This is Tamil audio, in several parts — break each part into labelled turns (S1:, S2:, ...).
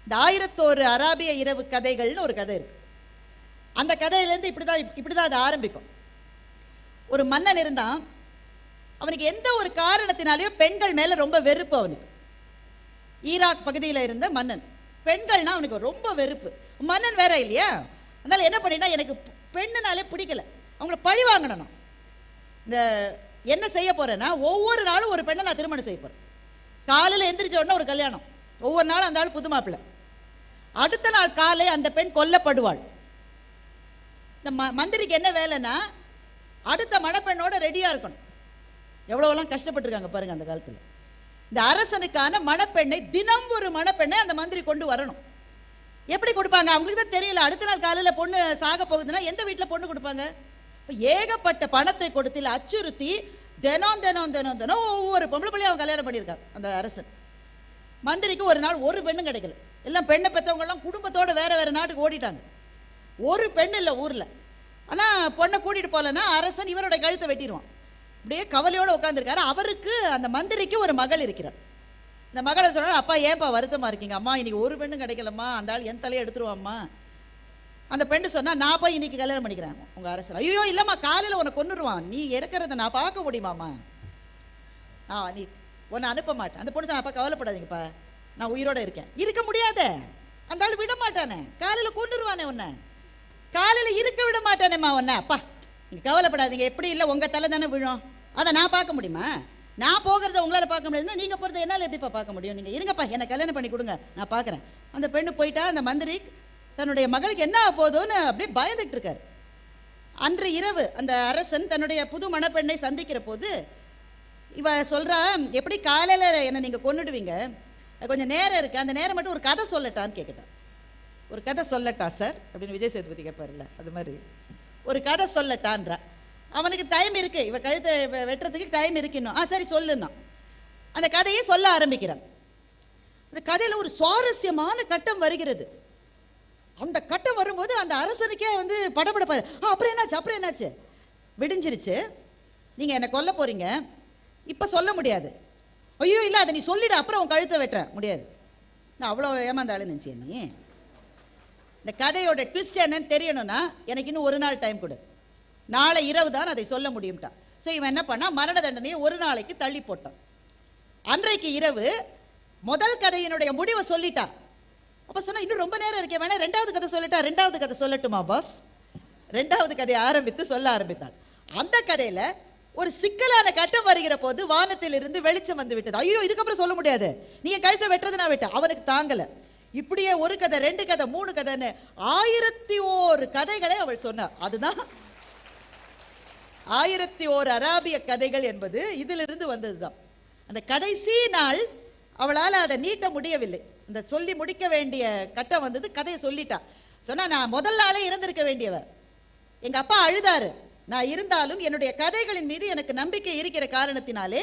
S1: இந்த 1001 அராபிய இரவு கதைகள்னு ஒரு கதை இருக்கு. அந்த கதையிலேருந்து இப்படிதான் அது ஆரம்பிக்கும். ஒரு மன்னன் இருந்தான். அவனுக்கு எந்த ஒரு காரணத்தினாலேயும் பெண்கள் மேல ரொம்ப வெறுப்பு. அவனுக்கு ஈராக் பகுதியில் இருந்த மன்னன், பெண்கள்னா அவனுக்கு ரொம்ப வெறுப்பு. மன்னன் வேற இல்லையா, அதனால என்ன பண்ணிட்டா, எனக்கு பெண்ணுனாலே பிடிக்கல, அவங்கள பழி வாங்கணும். இந்த என்ன செய்ய போறேன்னா, ஒவ்வொரு நாளும் ஒரு பெண்ணை நான் திருமணம் செய்ய போறேன். காலையில் எந்திரிச்ச உடனே ஒரு கல்யாணம், ஒவ்வொரு நாளும் அந்த ஆள் புது மாப்பிள்ளை. அடுத்த நாள் காலை அந்த பெண் கொல்லப்படுவாள். இந்த மந்திரிக்கு என்ன வேலைன்னா, அடுத்த மணப்பெண்ணோட ரெடியா இருக்கணும். எவ்வளவுலாம் கஷ்டப்பட்டிருக்காங்க பாருங்க அந்த காலத்தில். இந்த அரசனுக்கான மணப்பெண்ணை, தினம் ஒரு மணப்பெண்ணை அந்த மந்திரி கொண்டு வரணும். எப்படி கொடுப்பாங்க அவங்களுக்கு தான் தெரியல. அடுத்த நாள் காலையில் பொண்ணு சாக போகுதுன்னா எந்த வீட்டில் பொண்ணு கொடுப்பாங்க? இப்போ ஏகப்பட்ட பணத்தை கொடுத்து அச்சுறுத்தி தினம் தினம் தினம் தினம் ஒவ்வொரு பொம்பளை பிள்ளையும் அவன் கல்யாணம் பண்ணியிருக்காங்க அந்த அரசன். மந்திரிக்கு ஒரு நாள் ஒரு பெண்ணும் கிடைக்கல. எல்லாம் பெண்ணை பெற்றவங்கெல்லாம் குடும்பத்தோடு வேற வேற நாட்டுக்கு ஓடிட்டாங்க. ஒரு பெண் இல்லை ஊரில். ஆனால் பொண்ணை கூட்டிகிட்டு போகலன்னா அரசன் இவரோட கழுத்தை வெட்டிடுவான். அப்படியே கவலையோடு உட்காந்துருக்காரு. அவருக்கு, அந்த மந்திரிக்கு ஒரு மகள் இருக்கிறார். இந்த மகளை சொன்னார், அப்பா ஏன்ப்பா வருத்தமாக இருக்கீங்க? அம்மா இன்னைக்கு ஒரு பெண்ணும் கிடைக்கலம்மா, அந்த ஆள் என் தலையை எடுத்துருவாம்மா. அந்த பெண்ணு சொன்னா, நான் போய் இன்னைக்கு கல்யாணம் பண்ணிக்கிறேன் உங்க அரசர். ஐயோ இல்லம்மா, காலையில் உன்னை கொன்னுருவான், நீ இறக்கிறத நான் பார்க்க முடியுமாம்மா? நீ உன்னை அனுப்ப மாட்டேன். அந்த பொண்ணு சொன்னா, அப்பா கவலைப்படாதீங்கப்பா, நான் உயிரோட இருக்கேன். இருக்க முடியாத, அந்த ஆள் விட மாட்டானே, காலையில் கொன்னுருவானே உன்னை, காலையில் இருக்க விட மாட்டானேம்மா உன்னை. அப்பா நீங்க கவலைப்படாதீங்க, எப்படி இல்லை உங்க தலை தானே விழும், அதை நான் பார்க்க முடியுமா? நான் போகிறத உங்களால் பார்க்க முடியாதுன்னா நீங்கள் போகிறத என்னால் எப்படிப்பா பார்க்க முடியும்? நீங்கள் இருங்கப்பா, என்னை கல்யாணம் பண்ணி கொடுங்க, நான் பார்க்குறேன். அந்த பெண்ணு போயிட்டா. அந்த மந்திரி தன்னுடைய மகளுக்கு என்ன போதும்னு அப்படியே பயந்துட்டு இருக்காரு. அன்று இரவு அந்த அரசன் தன்னுடைய புது மணப்பெண்ணை சந்திக்கிற போது இவ சொல்றா, எப்படி காலையில் என்னை நீங்கள் கொன்னுடுவீங்க, கொஞ்சம் நேரம் இருக்கு, அந்த நேரம் மட்டும் ஒரு கதை சொல்லட்டான்னு கேட்கட்டான். ஒரு கதை சொல்லட்டா சார் அப்படின்னு விஜய் சேதுபதி கேட்பார்ல, அது மாதிரி ஒரு கதை சொல்லட்டான்றா. அவனுக்கு டைம் இருக்கு, இவ கழுத்தை வெட்டுறதுக்கு டைம் இருக்கு இன்னும். சரி சொல்லுன்னா அந்த கதையை சொல்ல ஆரம்பிக்கிறான். அந்த கதையில் ஒரு சுவாரஸ்யமான கட்டம் வருகிறது. அந்த கட்டம் வரும்போது அந்த அரசனுக்கே வந்து படபடப்பா. அப்புறம் என்னாச்சு, அப்புறம் என்னாச்சு? விடிஞ்சிருச்சு, நீங்க என்ன கொல்ல போறீங்க, இப்ப சொல்ல முடியாது. ஐயோ இல்ல, அதை நீ சொல்லிடு, அப்புறம் உன் கழுத்தை வெட்ட முடியாது. நான் அவ்வளோ ஏமாந்தாலும் நினைச்சேன். நீ இந்த கதையோட ட்விஸ்ட் என்னன்னு தெரியணும்னா எனக்கு இன்னும் ஒரு நாள் டைம் கொடு, நாளை இரவு தான் அதை சொல்ல முடியும்ட்டா. ஸோ இவன் என்ன பண்ணா, மரண தண்டனையை ஒரு நாளைக்கு தள்ளி போட்டான். அன்றைக்கு இரவு முதல் கதையினுடைய முடிவை சொல்லிட்டா. அப்ப சொன்னா, இன்னும் ரொம்ப நேரம் இருக்கே, வேணா ரெண்டாவது கதை சொல்லட்டா? ரெண்டாவது கதை சொல்லட்டுமா பாஸ்? ரெண்டாவது கதையை ஆரம்பித்து சொல்ல ஆரம்பித்தாள். அந்த கதையில ஒரு சிக்கலான கட்டம் வருகிற போது வானத்தில் இருந்து வெளிச்சம் வந்து விட்டது. ஐயோ இதுக்கப்புறம் சொல்ல முடியாது, நீங்க கழுத்தை வெட்டுறது நான் வெட்ட. அவனுக்கு தாங்கல. இப்படியே ஒரு கதை, ரெண்டு கதை, மூணு கதைன்னு 1001 கதைகளை அவள் சொன்னார். அதுதான் 1001 அராபிய கதைகள் என்பது இதிலிருந்து வந்ததுதான். அந்த கடைசி நாள் அவளால் அதை நீட்ட முடியவில்லை. இந்த சொல்லி முடிக்க வேண்டிய கட்டம் வந்தது. கதையை சொல்லிட்டா. சொன்னா, நான் முதல் நாளே இறந்திருக்க வேண்டியவ, எங்க அப்பா அழுதாரு, நான் இருந்தாலும் என்னுடைய கதைகளின் மீது எனக்கு நம்பிக்கை இருக்கிற காரணத்தினாலே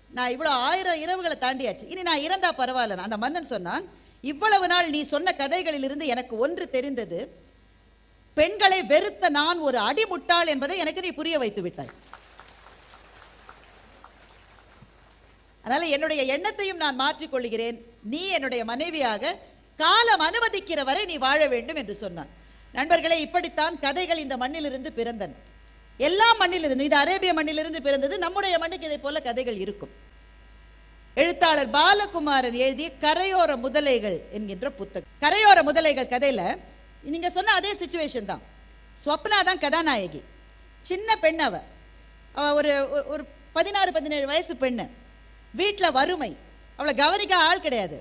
S1: நான் இவ்வளோ 1000 இரவுகளை தாண்டியாச்சு, இனி நான் இறந்தா பரவாயில்ல. அந்த மன்னன் சொன்னான், இவ்வளவு நாள் நீ சொன்ன கதைகளிலிருந்து எனக்கு ஒன்று தெரிந்தது, பெண்களை வெறுத்த நான் ஒரு அடிமுட்டாள் என்பதை எனக்கு நீ புரிய வைத்து விட்டாய். அதனால என்னுடைய எண்ணத்தையும் நான் மாற்றிக்கொள்கிறேன், நீ என்னுடைய மனைவியாக காலம் அனுமதிக்கிற வரை நீ வாழ வேண்டும் என்று சொன்னான். நண்பர்களே, இப்படித்தான் கதைகள் இந்த மண்ணிலிருந்து பிறந்தன. எல்லா மண்ணிலிருந்து, இது அரேபிய மண்ணிலிருந்து பிறந்தது. நம்முடைய மண்ணுக்கு இதை போல கதைகள் இருக்கும். எழுத்தாளர் பாலகுமாரன் எழுதிய கரையோர முதலைகள் என்கின்ற புத்தகம். கரையோர முதலைகள் கதையில நீங்க சொன்ன அதே சிச்சுவேஷன் தான். ஸ்வப்னா தான் கதாநாயகி. சின்ன பெண், அவ ஒரு 16-17 வயசு பெண்ணு. வீட்டில் வறுமை, அவளை கவனிக்க ஆள் கிடையாது.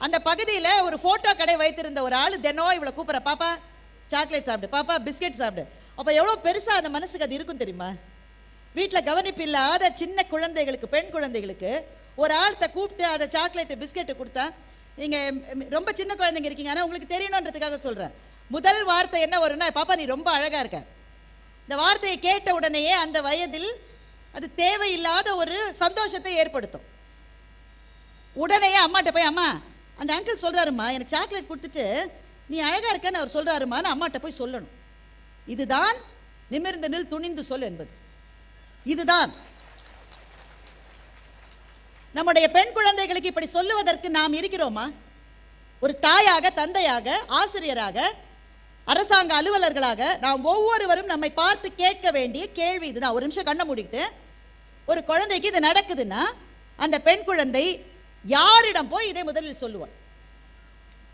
S1: அந்த பகுதியில் ஒரு போட்டோ கடை வைத்திருந்த ஒரு ஆள் தினம் இவளை கூப்பிட்ற, பாப்பா சாக்லேட் சாப்பிடு, பாப்பா பிஸ்கெட் சாப்பிடு. அப்போ எவ்வளோ பெருசாக அந்த மனசுக்கு அது இருக்கும் தெரியுமா? வீட்டில் கவனிப்பு இல்லாத சின்ன குழந்தைகளுக்கு, பெண் குழந்தைகளுக்கு ஒரு ஆள்கிட்ட கூப்பிட்டு அதை சாக்லேட்டு பிஸ்கெட்டு கொடுத்தா, நீங்கள் ரொம்ப சின்ன குழந்தைங்க இருக்கீங்க, ஆனால் உங்களுக்கு தெரியணுன்றதுக்காக சொல்கிறேன், முதல் வார்த்தை என்ன வரும்னா, பாப்பா நீ ரொம்ப அழகாக இருக்க. இந்த வார்த்தையை கேட்ட உடனேயே அந்த வயதில் அது தேவையில்லாத ஒரு சந்தோஷத்தை ஏற்படுத்தும். உடனே அம்மாட்ட போய், அம்மா அந்த அங்கிள் சொல்றாருமா எனக்கு சாக்லேட் கொடுத்துட்டு நீ அழகா இருக்கன்னு அவர் சொல்றாருமான்னு அம்மாட்ட போய் சொல்லணும். இதுதான் நிமிர்ந்து நில், துணிந்து சொல் என்பது. இதுதான் நம்முடைய பெண் குழந்தைகளுக்கு இப்படி சொல்லுவதற்கு நாம் இருக்கிறோமா? ஒரு தாயாக, தந்தையாக, ஆசிரியராக, அரசாங்க அலுவலர்களாக நாம் ஒவ்வொருவரும் நம்மை பார்த்து கேட்க வேண்டிய கேள்வி இதுதான். ஒரு நிமிஷம் கண்ணை மூடிட்டு, ஒரு குழந்தைக்கு இது நடக்குதுன்னா அந்த பெண் குழந்தை யாரிடம் போய் இதை முதலில் சொல்லுவாள்?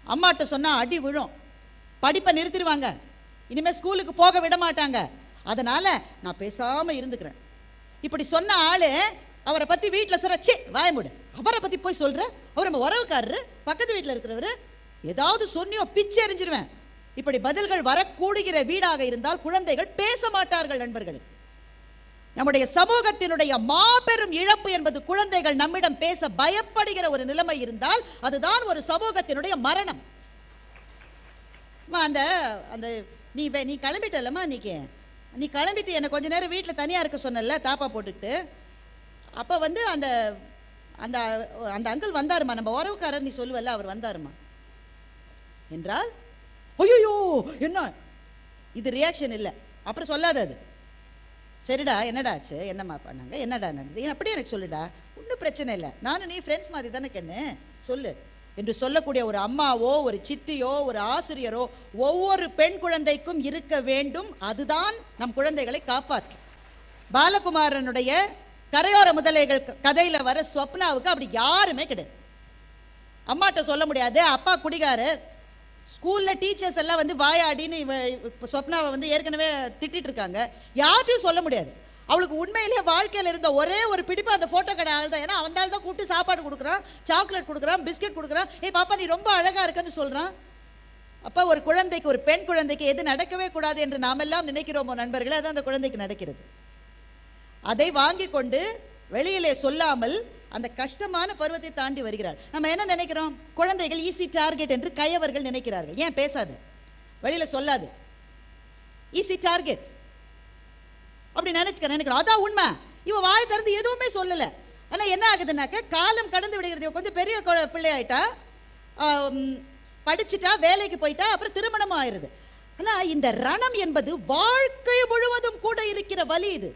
S1: அம்மாட்ட சொன்னா அடி விழும், படிப்பை நிறுத்திடுவாங்க, இனிமேல் ஸ்கூலுக்கு போக விட மாட்டாங்க, அதனால நான் பேசாம இருந்துக்கிறேன். இப்படி சொன்ன ஆளு அவரை பத்தி வீட்டில் சொல்ற, சே வாயமுடு, அவரை பத்தி போய் சொல்ற, அவர் நம்ம உறவுக்காரரு, பக்கத்து வீட்டில் இருக்கிறவரு, ஏதாவது சொன்னியோ பிச்சு எறிஞ்சிருவேன். இப்படி பதில்கள் வரக்கூடுகிற வீடாக இருந்தால் குழந்தைகள் பேச மாட்டார்கள். நண்பர்கள், நம்முடைய சமூகத்தினுடைய மாபெரும் இழப்பு என்பது குழந்தைகள் நம்மிடம் பேச பயப்படுகிற ஒரு நிலைமை இருந்தால் அதுதான் ஒரு சமூகத்தினுடைய மரணம். அந்த அந்த நீ கிளம்பிட்டல்லம்மா, இன்னைக்கு நீ கிளம்பிட்டு என்னை கொஞ்ச நேரம் வீட்டில் தனியாக இருக்க சொன்னல தாப்பா போட்டுக்கிட்டு, அப்போ வந்து அந்த அந்த அந்த அங்கிள் வந்தாருமா, நம்ம உறவுக்காரர் நீ சொல்லுவல்ல, அவர் வந்தாருமா என்றால், ஐயோ என்ன இது ரியாக்ஷன் இல்லை, அப்புறம் சொல்லாத, அது சரிடா என்னடா ஆச்சு, என்னம்மா பண்ணாங்க, என்னடா நடந்தது, அப்படியே எனக்கு சொல்லுடா, ஒன்றும் பிரச்சனை இல்லை, நானும் நீ ஃப்ரெண்ட்ஸ் மாதிரி தானே கண்ணு, சொல்லு என்று சொல்லக்கூடிய ஒரு அம்மாவோ, ஒரு சித்தியோ, ஒரு ஆசிரியரோ ஒவ்வொரு பெண் குழந்தைக்கும் இருக்க வேண்டும். அதுதான் நம் குழந்தைகளை காப்பாற்றும். பாலகுமாரனுடைய கரையோர முதலைகள் கதையில வர ஸ்வப்னாவுக்கு அப்படி யாருமே கிடையாது. அம்மாட்ட சொல்ல முடியாது, அப்பா குடிகாரர், ஸ்கூல்ல டீச்சர்ஸ் எல்லாம் வந்து வாயாடின்னு ஸ்வப்னாவை வந்து ஏற்கனவே திட்டிட்டு இருக்காங்க, யார்ட்டையும் சொல்ல முடியாது. அவளுக்கு உண்மையிலேயே வாழ்க்கையில் இருந்த ஒரே ஒரு பிடிப்பு அந்த போட்டோ கடை ஆள் தான். ஏன்னா அந்த ஆள் தான் கூப்பிட்டு சாப்பாடு கொடுக்குறான், சாக்லேட் கொடுக்குறான், பிஸ்கெட் கொடுக்குறான், ஏய் பாப்பா நீ ரொம்ப அழகா இருக்குன்னு சொல்றான். அப்ப ஒரு குழந்தைக்கு, ஒரு பெண் குழந்தைக்கு எது நடக்கவே கூடாது என்று நாமெல்லாம் நினைக்கிறோமோ நண்பர்களே, அது அந்த குழந்தைக்கு நடக்கிறது. அதை வாங்கி கொண்டு வெளியிலே சொல்லாமல் அந்த கஷ்டமான பருவத்தை தாண்டி வருகிறார். நம்ம என்ன நினைக்கிறோம், குழந்தைகள் ஈஸி டார்கெட் என்று கயவர்கள் நினைக்கிறார்கள். ஏன் பேசாது, வெளியில சொல்லாது, ஈஸி டார்கெட் அப்படி நினைக்கிறோம். அதான் உண்மை. இவ வாய் திறந்து எதுவுமே சொல்லல. ஆனா என்ன ஆகுதுன்னாக்க, காலம் கடந்து விடுகிறது. கொஞ்சம் பெரிய பிள்ளை ஆயிட்டா, படிச்சுட்டா, வேலைக்கு போயிட்டா, அப்புறம் திருமணம் ஆயிருது. ஆனா இந்த ரணம் என்பது வாழ்க்கை முழுவதும் கூட இருக்கிற வலி. இது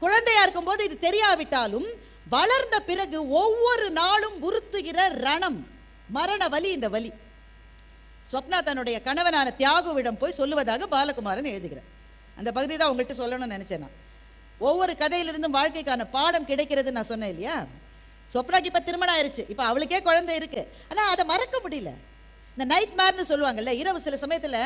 S1: குழந்தையா இருக்கும் போது இது தெரியாவிட்டாலும் வளர்ந்த பிறகு ஒவ்வொரு நாளும் உறுத்துகிற ரணம், மரண வலி. இந்த வலி ஸ்வப்னா தன்னுடைய கணவனான தியாகுவிடம் போய் சொல்லுவதாக பாலகுமாரன் எழுதுகிறார். அந்த பகுதி தான் உங்கள்கிட்ட சொல்லணும்னு நினைச்சேன். நான் ஒவ்வொரு கதையிலிருந்தும் வாழ்க்கைக்கான பாடம் கிடைக்கிறது நான் சொன்னேன் இல்லையா. ஸ்வப்னாக்கு இப்ப திருமணம் ஆயிருச்சு, இப்ப அவளுக்கே குழந்தை இருக்கு, ஆனா அதை மறக்க முடியல. இந்த நைட் மேர்னு சொல்லுவாங்கல்ல, இரவு சில சமயத்துல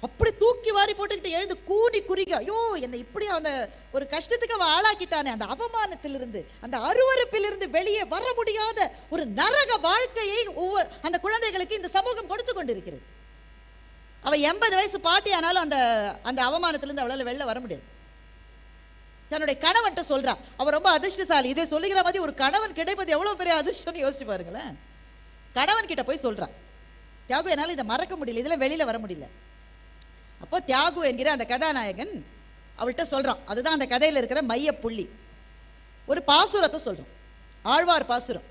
S1: அப்படி தூக்கி வாரி போட்டுக்கிட்டு எழுந்து கூடி குறிக்க, ஐயோ என்னை இப்படி அந்த ஒரு கஷ்டத்துக்கு அவன் ஆளாக்கிட்டானே, அந்த அவமானத்திலிருந்து, அந்த அருவருப்பிலிருந்து வெளியே வர முடியாத ஒரு நரக வாழ்க்கையை அந்த குழந்தைகளுக்கு இந்த சமூகம் கொடுத்து கொண்டிருக்கிறது. அவ 80 வயசு பாட்டி ஆனாலும் அந்த அந்த அவமானத்திலிருந்து அவளால் வெளில வர முடியாது. தன்னுடைய கணவன்ட்ட சொல்றா, அவ ரொம்ப அதிர்ஷ்டசாலி. இதை சொல்லுகிற மாதிரி ஒரு கணவன் கிடைப்பது எவ்வளவு பெரிய அதிர்ஷ்டம்னு யோசிச்சு பாருங்களேன். கணவன் கிட்ட போய் சொல்றா, தியாகு என்னால் இதை மறக்க முடியல, இதுல வெளியில வர முடியல. அப்போ தியாகு என்கிற அந்த கதாநாயகன் அவள்கிட்ட சொல்றான். அதுதான் அந்த கதையில இருக்கிற மைய புள்ளி. ஒரு பாசுரத்தை சொல்றோம், ஆழ்வார் பாசுரம்.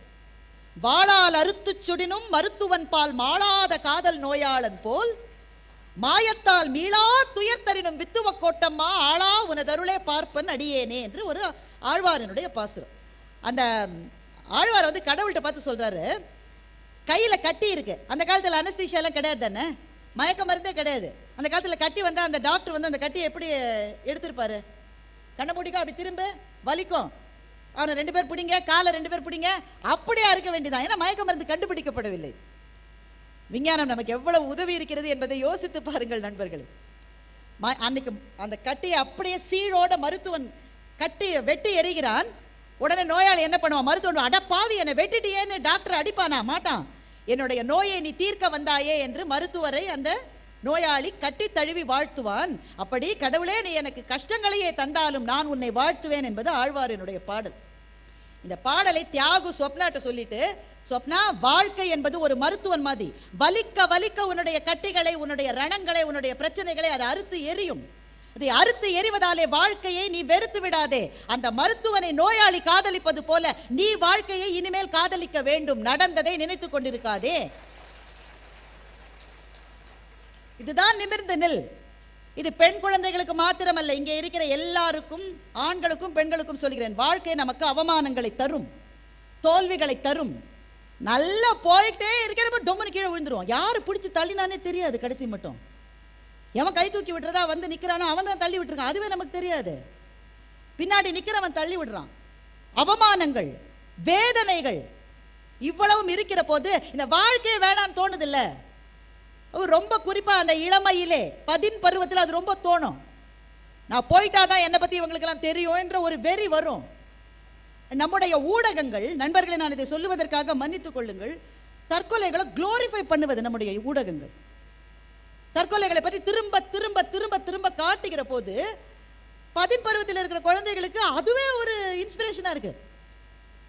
S1: வாளால் அறுத்து சுடினும் மருத்துவன் பால் மாளாத காதல் நோயாளன் போல் மாயத்தால் மீளா துயர்த்தரினும் வித்துவ கோட்டம்மா ஆளா உனதருளே பார்ப்பன் அடியேனே என்று ஒரு ஆழ்வாரனுடைய பாசுரம். அந்த ஆழ்வார் வந்து கடவுள்கிட்ட பார்த்து சொல்றாரு, கையில கட்டி இருக்கு. அந்த காலத்துல அனஸ்தீஷியா எல்லாம் கிடையாது தானே, மயக்க மருந்தே கிடையாது. அந்த காலத்துல கட்டி வந்தா அந்த டாக்டர் வந்து அந்த கட்டியை எப்படி எடுத்திருப்பாரு, கண்ணை மூடிக்கோ, அப்படி திரும்ப வலிக்கும், அவனை 2 பேர் பிடிங்க, காலை 2 பேர் பிடிங்க, அப்படியே இருக்க வேண்டியதான். ஏன்னா மயக்க மருந்து கண்டுபிடிக்கப்படவில்லை. விஞ்ஞானம் நமக்கு எவ்வளவு உதவி இருக்கிறது என்பதை யோசித்து பாருங்கள் நண்பர்களே. அன்னைக்கு அந்த கட்டியை அப்படியே சீழோட மருத்துவன் கட்டி வெட்டி எறிகிறான். உடனே நோயாளி என்ன பண்ணுவான், மருத்துவன் அடப்பாவி என்னை வெட்டிட்டியேன்னு டாக்டர் அடிப்பானா? மாட்டான். என்னுடைய நோயை நீ தீர்க்க வந்தாயே என்று மருத்துவரை அந்த நோயாளி கட்டி தழுவி வாழ்த்துவான். அப்படி கடவுளே நீ எனக்கு கஷ்டங்களையே தந்தாலும் நான் உன்னை வாழ்த்துவேன் என்பது ஆழ்வாரனுடைய பாடல். இந்த பாடலை தியாகு ஸ்வப்னாட்ட சொல்லிட்டு, ஸ்வப்னா வாழ்க்கை என்பது ஒரு மருத்துவன் மாதிரி, வலிக்க வலிக்க உன்னுடைய கட்டிகளை, உன்னுடைய ரணங்களை, உன்னுடைய பிரச்சனைகளை அதை அறுத்து எரியும். அதை அறுத்து எறிவதாலே வாழ்க்கையை நீ வெறுத்து விடாதே. அந்த மருத்துவனை நோயாளி காதலிப்பது போல நீ வாழ்க்கையை இனிமேல் காதலிக்க வேண்டும். நடந்ததை நினைத்துக் கொண்டிருக்காதே. இதுதான் நிமிர்ந்து நில். இது பெண் குழந்தைகளுக்கு மாத்திரமல்ல, இங்கே இருக்கிற எல்லாருக்கும், ஆண்களுக்கும் பெண்களுக்கும் சொல்கிறேன். வாழ்க்கை நமக்கு அவமானங்களை தரும், தோல்விகளை தரும், நல்லா போயிட்டே இருக்கிறப்ப டொம்முன்னு கீழே விழுந்துருவோம். யாரு பிடிச்சி தள்ளினானே தெரியாது. கடைசி மட்டும் எவன் கை தூக்கி விட்டுறதா வந்து நிக்கிறானோ அவன் தான் தள்ளி விட்டுருக்கான். அதுவே நமக்கு தெரியாது. பின்னாடி நிக்கிறவன் தள்ளி விடுறான். அவமானங்கள், வேதனைகள் இவ்வளவும் இருக்கிற போது இந்த வாழ்க்கையை வேணான்னு தோணுது இல்ல. ரொம்ப குறிப்பா அந்த இளமையிலே 10 பருவத்தில் அது ரொம்ப தோணும். நான் போயிட்டாதான் என்னை பத்தி இவங்களுக்கு எல்லாம் தெரியும் என்ற ஒரு வெறி வரும். நம்முடைய ஊடகங்கள், நண்பர்களை நான் இதை சொல்லுவதற்காக மன்னித்துக் கொள்ளுங்கள், தற்கொலைகளை குளோரிஃபை பண்ணுவது நம்முடைய ஊடகங்கள். தற்கொலைகளை பற்றி திரும்ப திரும்ப திரும்ப திரும்ப காட்டுகிற போது 10 பருவத்தில் இருக்கிற குழந்தைகளுக்கு அதுவே ஒரு இன்ஸ்பிரேஷனா இருக்கு.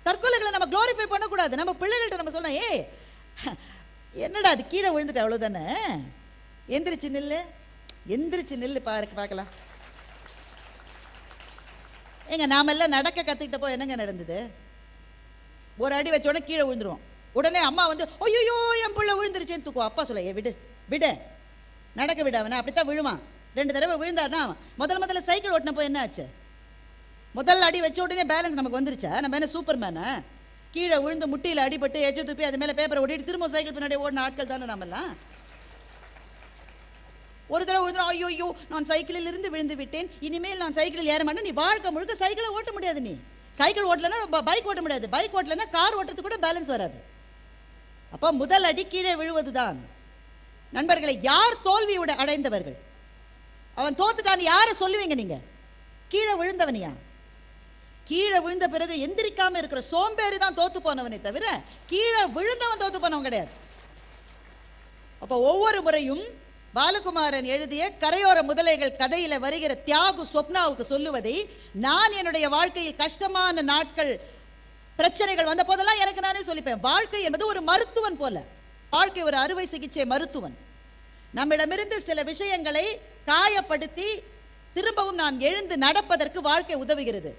S1: தற்கொலைகளை நம்ம குளோரிஃபை பண்ணக்கூடாது. நம்ம பிள்ளைகள்கிட்ட நம்ம சொன்னோம், ஏய் என்னடா அது கீழே விழுந்துட்டு அவ்வளவுதானே, எந்திரிச்சு நில்லு, எந்திரிச்சு நில்லு பார்க்கலாம். ஏங்க நாமெல்லாம் நடக்க கத்துக்கிட்டப்போ என்னங்க நடந்தது? ஒரு அடி வச்ச உடனே கீழே விழுந்துருவோம். உடனே அம்மா வந்து ஐயோ என் பிள்ளை விழுந்துருச்சேன்னு தூக்குவோம். அப்பா சொல்ல, ஏ விடு விடு, நடக்க விட அவனை, அப்படித்தான் விழுவான். 2 தடவை விழுந்தாதான். முதல்ல சைக்கிள் ஓட்டினப்போ என்ன ஆச்சு? முதல் அடி வச்ச உடனே பேலன்ஸ் நமக்கு வந்துருச்சா? நம்ம என்ன சூப்பர் மேனா? கீழே விழுந்து முட்டியில் அடிபட்டு எச்ச துப்பி அது மேலே பேப்பரை ஓட்டிட்டு திரும்ப சைக்கிள் பின்னாடி ஓடின ஆட்கள் தானே நம்மெல்லாம். ஒரு தடவை விழுந்துடும், ஐயோ நான் சைக்கிளில் இருந்து விழுந்து விட்டேன், இனிமேல் நான் சைக்கிளில் ஏற மாட்டேன். நீ வாழ்க்கை முழுக்க சைக்கிளை ஓட்ட முடியாது. நீ சைக்கிள் ஓட்டலன்னா பைக் ஓட்ட முடியாது, பைக் ஓட்டலன்னா கார் ஓட்டுறதுக்கு கூட பேலன்ஸ் வராது. அப்போ முதல் அடி கீழே விழுவதுதான். நண்பர்களை, யார் தோல்வி அடைந்தவர்கள்? அவன் தோத்துட்டான் யாரை சொல்லுவீங்க நீங்க? கீழே விழுந்தவனியா? கீழே விழுந்த பிறகு எந்திரிக்காம இருக்கிற சோம்பேறி தான் தோத்து போனவனே தவிர கீழே விழுந்தவன் தோத்து போனவன் கிடையாது. அப்ப ஒவ்வொரு முறையும் பாலகுமாரன் எழுதிய கரையோர முதலைகள் கதையில வருகிற தியாகு சொப்னாவுக்கு சொல்லுவதை நான் என்னுடைய வாழ்க்கையில் கஷ்டமான நாட்கள், பிரச்சனைகள் வந்த போதெல்லாம் எனக்கு நானே சொல்லிப்பேன். வாழ்க்கை என்பது ஒரு மருத்துவன் போல. வாழ்க்கை ஒரு அறுவை சிகிச்சை மருத்துவன். நம்மிடமிருந்து சில விஷயங்களை காயப்படுத்தி திரும்பவும் நான் எழுந்து நடப்பதற்கு வாழ்க்கை உதவுகிறது.